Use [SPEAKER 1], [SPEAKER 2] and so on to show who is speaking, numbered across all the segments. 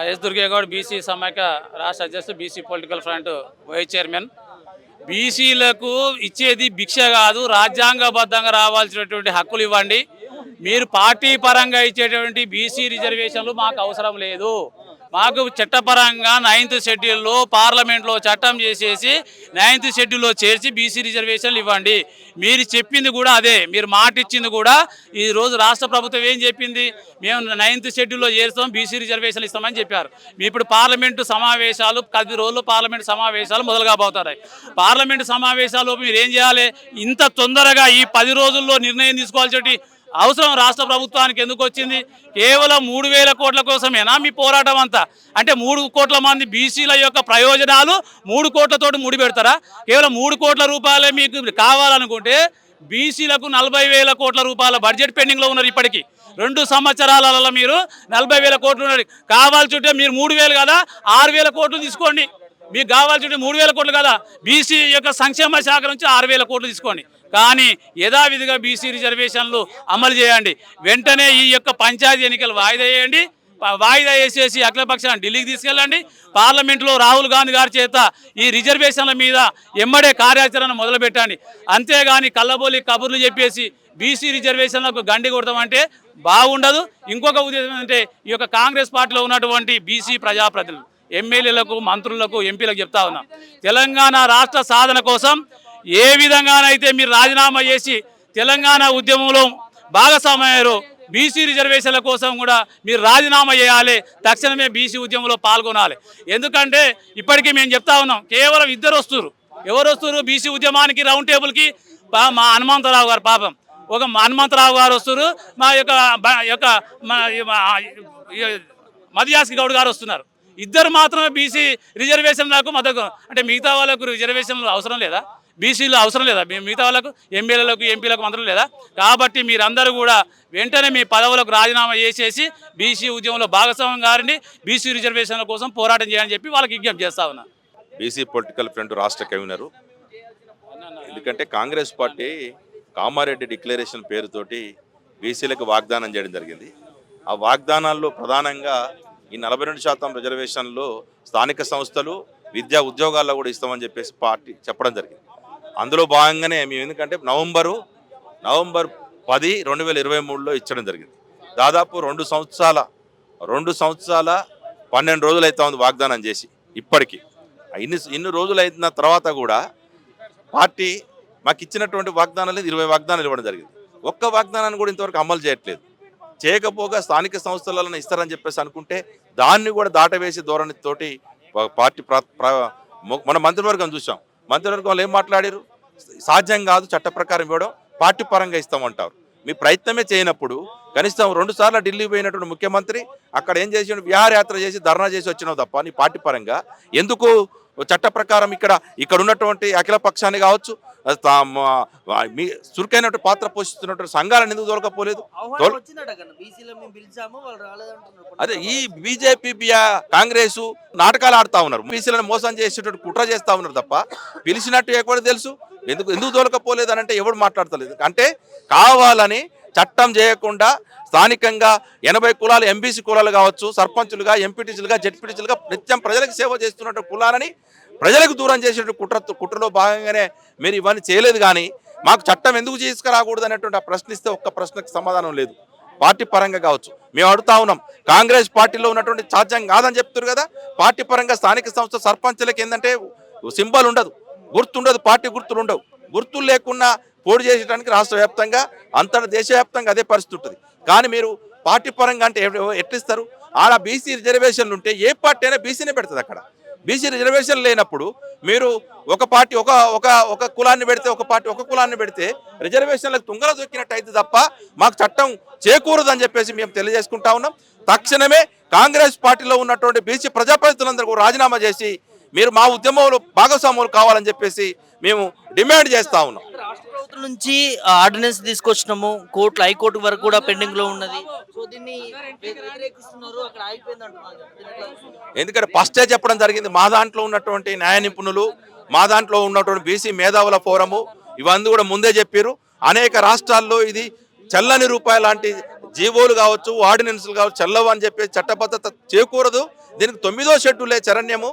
[SPEAKER 1] Yes దుర్గేగౌడ్ BC సమైక్య రాష్ట్ర అధ్యక్షుడు BC political front vice chairman. బీసీలకు ఇచ్చేది భిక్ష కాదు, రాజ్యాంగబద్ధంగా రావాల్సినటువంటి హక్కులు ఇవ్వండి. మీరు పార్టీ పరంగా ఇచ్చేటువంటి బీసీ రిజర్వేషన్లు మాకు అవసరం లేదు. మాకు చట్టపరంగా 9th షెడ్యూల్లో పార్లమెంట్లో చట్టం చేసేసి 9th షెడ్యూల్లో చేర్చి బీసీ రిజర్వేషన్లు ఇవ్వండి. మీరు చెప్పింది కూడా అదే, మీరు మాట ఇచ్చింది కూడా. ఈరోజు రాష్ట్ర ప్రభుత్వం ఏం చెప్పింది? మేము 9th షెడ్యూల్లో చేస్తాం, బీసీ రిజర్వేషన్లు ఇస్తామని చెప్పారు. ఇప్పుడు పార్లమెంటు సమావేశాలు 10 రోజుల్లో పార్లమెంటు సమావేశాలు మొదలు కాబోతున్నాయి. పార్లమెంటు సమావేశాలు మీరు ఏం చేయాలి? ఇంత తొందరగా ఈ 10 రోజుల్లో నిర్ణయం తీసుకోవాల్సి అవసరం రాష్ట్ర ప్రభుత్వానికి ఎందుకు వచ్చింది? కేవలం 3,000 కోట్ల కోసమేనా మీ పోరాటం అంతా? అంటే 3 కోట్ల మంది బీసీల యొక్క ప్రయోజనాలు 3 కోట్లతోటి ముడిపెడతారా? కేవలం 3 కోట్ల రూపాయలే మీకు కావాలనుకుంటే బీసీలకు 40,000 కోట్ల రూపాయల బడ్జెట్ పెండింగ్లో ఉన్నారు. ఇప్పటికీ 2 సంవత్సరాలలో మీరు 40,000 కోట్లు ఉన్నది. కావాల్సింటే మీరు 3,000 కదా 6,000 కోట్లు తీసుకోండి. మీకు కావాల్సింటే 3,000 కోట్లు కదా బీసీ యొక్క సంక్షేమ శాఖ నుంచి 6,000 కోట్లు తీసుకోండి. కానీ యథావిధిగా బీసీ రిజర్వేషన్లు అమలు చేయండి. వెంటనే ఈ యొక్క పంచాయతీ ఎన్నికలు వాయిదా వేయండి. వాయిదా వేసేసి అఖిలపక్షాన్ని ఢిల్లీకి తీసుకెళ్ళండి. పార్లమెంట్లో రాహుల్ గాంధీ గారి చేత ఈ రిజర్వేషన్ల మీద ఎమ్మడే కార్యాచరణ మొదలుపెట్టండి. అంతేగాని కళ్ళబోలి కబుర్లు చెప్పేసి బీసీ రిజర్వేషన్లకు గండి కొడతామంటే బాగుండదు. ఇంకొక ఉద్దేశం ఏంటంటే ఈ యొక్క కాంగ్రెస్ పార్టీలో ఉన్నటువంటి బీసీ ప్రజాప్రతినిధులు, ఎమ్మెల్యేలకు, మంత్రులకు, ఎంపీలకు చెప్తా ఉన్నాం, తెలంగాణ రాష్ట్ర సాధన కోసం ఏ విధంగానైతే మీరు రాజీనామా చేసి తెలంగాణ ఉద్యమంలో భాగస్వామయ్యారో బీసీ రిజర్వేషన్ల కోసం కూడా మీరు రాజీనామా చేయాలి. తక్షణమే బీసీ ఉద్యమంలో పాల్గొనాలి. ఎందుకంటే ఇప్పటికీ మేము చెప్తా ఉన్నాం, కేవలం 2 వస్తున్నారు. ఎవరు వస్తున్నారు బీసీ ఉద్యమానికి? రౌండ్ టేబుల్కి మా హనుమంతరావు గారు, పాపం ఒక హనుమంతరావు గారు వస్తున్నారు, మా యొక్క మదియాస్కి గౌడ్ గారు వస్తున్నారు. 2 మాత్రమే బీసీ రిజర్వేషన్లకు మద్దతు. అంటే మిగతా వాళ్ళకు రిజర్వేషన్లు అవసరం లేదా? బీసీలు అవసరం లేదా? మిగతా వాళ్ళకు, ఎమ్మెల్యేలకు, ఎంపీలకు మంత్రులు లేదా? కాబట్టి మీరందరూ కూడా వెంటనే మీ పదవులకు రాజీనామా చేసేసి బీసీ ఉద్యమంలో భాగస్వామ్యం గారిని బీసీ రిజర్వేషన్ల కోసం పోరాటం చేయాలని చెప్పి వాళ్ళకి విజ్ఞప్తి చేస్తా ఉన్నా.
[SPEAKER 2] బీసీ పొలిటికల్ ఫ్రంట్ రాష్ట్ర కన్వీనరు. ఎందుకంటే కాంగ్రెస్ పార్టీ కామారెడ్డి డిక్లరేషన్ పేరుతోటి బీసీలకు వాగ్దానం చేయడం జరిగింది. ఆ వాగ్దానాల్లో ప్రధానంగా ఈ 42% రిజర్వేషన్లు స్థానిక సంస్థలు, విద్యా ఉద్యోగాల్లో కూడా ఇస్తామని చెప్పేసి పార్టీ చెప్పడం జరిగింది. అందులో భాగంగానే మేము ఎందుకంటే నవంబర్ 10, 2023లో ఇచ్చడం జరిగింది. దాదాపు 2 సంవత్సరాల 12 రోజులు అవుతా ఉంది వాగ్దానం చేసి. ఇప్పటికీ ఇన్ని రోజులు అయిన తర్వాత కూడా పార్టీ మాకు ఇచ్చినటువంటి వాగ్దానాలు 20 వాగ్దానాలు ఇవ్వడం జరిగింది. ఒక్క వాగ్దానాన్ని కూడా ఇంతవరకు అమలు చేయట్లేదు. చేయకపోగా స్థానిక సంస్థలను ఇస్తారని చెప్పేసి అనుకుంటే దాన్ని కూడా దాటవేసి ధోరణితోటి పార్టీ మన మంత్రివర్గం చూసాం. మంత్రివర్గంలో ఏం మాట్లాడారు? సాధ్యం కాదు, చట్ట ప్రకారం ఇవ్వడం, పార్టీ పరంగా ఇస్తామంటారు. మీ ప్రయత్నమే చేయనప్పుడు కనీసం 2 సార్లు ఢిల్లీ పోయినటువంటి ముఖ్యమంత్రి అక్కడ ఏం చేసి విహారయాత్ర చేసి ధర్నా చేసి వచ్చినావు తప్ప నీ పార్టీ పరంగా ఎందుకు చట్ట ప్రకారం ఇక్కడ ఉన్నటువంటి అఖిల పక్షాన్ని కావచ్చు, మీ చురుకైనటువంటి పాత్ర పోషిస్తున్నటువంటి సంఘాలను ఎందుకు తోలకపోలేదు? అదే ఈ బీజేపీ కాంగ్రెస్ నాటకాలు ఆడుతూ ఉన్నారు. బీసీలను మోసం చేసేటట్టు కుట్ర చేస్తూ ఉన్నారు తప్ప పిలిచినట్టు ఎక్కడ తెలుసు? ఎందుకు తోలకపోలేదు అని అంటే ఎవడు మాట్లాడతలేదు. అంటే కావాలని చట్టం చేయకుండా స్థానికంగా 80 కులాలు, ఎంబీసీ కులాలు కావచ్చు, సర్పంచులుగా, ఎంపీటీసీలుగా, జెడ్పీటీసీలుగా నిత్యం ప్రజలకు సేవ చేస్తున్నట్టు కులాలని ప్రజలకు దూరం చేసేటువంటి కుట్రలో భాగంగానే మీరు ఇవన్నీ చేయలేదు. కానీ మాకు చట్టం ఎందుకు తీసుకురాకూడదు అనేటువంటి ప్రశ్నిస్తే ఒక్క ప్రశ్నకు సమాధానం లేదు. పార్టీ పరంగా కావచ్చు మేము అడుగుతా ఉన్నాం. కాంగ్రెస్ పార్టీలో ఉన్నటువంటి సాధ్యం కాదని చెప్తారు కదా. పార్టీ పరంగా స్థానిక సంస్థ సర్పంచులకు ఏంటంటే సింబల్ ఉండదు, గుర్తుండదు, పార్టీ గుర్తులు ఉండవు. గుర్తులు లేకుండా పోటీ చేసేయడానికి రాష్ట్ర వ్యాప్తంగా, అంతటా దేశవ్యాప్తంగా అదే పరిస్థితి ఉంటుంది. కానీ మీరు పార్టీ పరంగా అంటే ఎట్లిస్తారు? ఆడ బీసీ రిజర్వేషన్లు ఉంటే ఏ పార్టీ అయినా బీసీనే పెడుతుంది. అక్కడ బీసీ రిజర్వేషన్ లేనప్పుడు మీరు ఒక పార్టీ ఒక కులాన్ని పెడితే, ఒక పార్టీ ఒక కులాన్ని పెడితే రిజర్వేషన్లకు తుంగల దొక్కినట్టు అయితే తప్ప మాకు చట్టం చేకూరదని చెప్పేసి మేము తెలియజేసుకుంటా ఉన్నాం. తక్షణమే కాంగ్రెస్ పార్టీలో ఉన్నటువంటి బీసీ ప్రజాప్రతినిధులందరూ రాజీనామా చేసి మీరు మా ఉద్యమంలో భాగస్వాములు కావాలని చెప్పేసి మేము డిమాండ్ చేస్తా ఉన్నాం.
[SPEAKER 3] రాష్ట్ర ప్రభుత్వం నుంచి ఆర్డినెన్స్ తీసుకొచ్చినాము, కోర్టు హైకోర్టు వరకు కూడా పెండింగ్ లో ఉన్నది. సో దీన్ని వ్యతిరేకిస్తున్నారు, అక్కడ ఆగిపోయింది అంటున్నారు.
[SPEAKER 2] ఎందుకంటే ఫస్టే చెప్పడం జరిగింది, మా దాంట్లో ఉన్నటువంటి న్యాయ నిపుణులు, మా దాంట్లో ఉన్నటువంటి బీసీ మేధావుల ఫోరము ఇవన్నీ కూడా ముందే చెప్పారు. అనేక రాష్ట్రాల్లో ఇది చల్లని రూపాయి లాంటి జీవోలు కావచ్చు, ఆర్డినెన్స్లు కావచ్చు, చల్లవు అని చెప్పి చట్టబద్ధత చేకూరదు. దీనికి 9వ షెడ్యూలే చరణ్యము.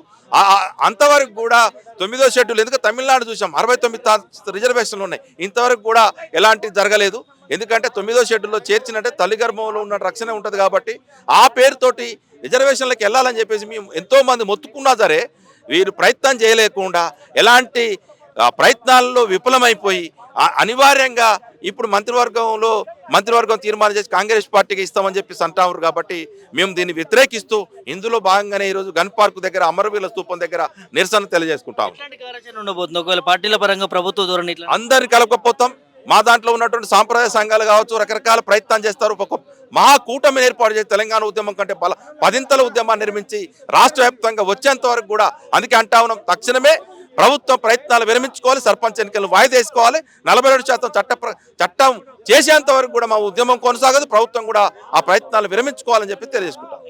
[SPEAKER 2] అంతవరకు కూడా 9వ షెడ్యూల్, ఎందుకంటే తమిళనాడు చూసాం 69 రిజర్వేషన్లు ఉన్నాయి, ఇంతవరకు కూడా ఎలాంటి జరగలేదు. ఎందుకంటే 9వ షెడ్యూల్లో చేర్చినట్టే తల్లి గర్భంలో ఉన్న రక్షణ ఉంటుంది కాబట్టి ఆ పేరుతోటి రిజర్వేషన్లకు వెళ్ళాలని చెప్పేసి మేము ఎంతోమంది మొత్తుకున్నా సరే వీరు ప్రయత్నం చేయలేకుండా ఎలాంటి ప్రయత్నాల్లో విఫలమైపోయి అనివార్యంగా ఇప్పుడు మంత్రివర్గం తీర్మానం చేసి కాంగ్రెస్ పార్టీకి ఇస్తామని చెప్పి అంటారు. కాబట్టి మేము దీన్ని వ్యతిరేకిస్తూ ఇందులో భాగంగానే ఈరోజు గన్ పార్క్ దగ్గర అమరవీరుల స్తూపం దగ్గర నిరసన తెలియజేసుకుంటాం.
[SPEAKER 3] ఎట్లాంటి కార్యాచరణ ఉండబోతుంది ఒకవేళ పార్టీల పరంగా ప్రభుత్వ ధోరణి ఇట్లా?
[SPEAKER 2] అందరిని కలపకపోతాం. మా దాంట్లో ఉన్నటువంటి సాంప్రదాయ సంఘాలు కావచ్చు, రకరకాల ప్రయత్నం చేస్తారు. ఒక మహా కూటమిని ఏర్పాటు చేసి తెలంగాణ ఉద్యమం కంటే 10 ఉద్యమాన్ని నిర్మించి రాష్ట్ర వ్యాప్తంగా వచ్చేంత వరకు కూడా, అందుకే అంటా ఉన్నాం, తక్షణమే ప్రభుత్వం ప్రయత్నాలు విరమించుకోవాలి, సర్పంచ్ ఎన్నికలు వాయిదా వేసుకోవాలి, 47% చట్టం చేసేంత వరకు కూడా మా ఉద్యమం కొనసాగదు. ప్రభుత్వం కూడా ఆ ప్రయత్నాలు విరమించుకోవాలని చెప్పి తెలియజేసుకుంటాం.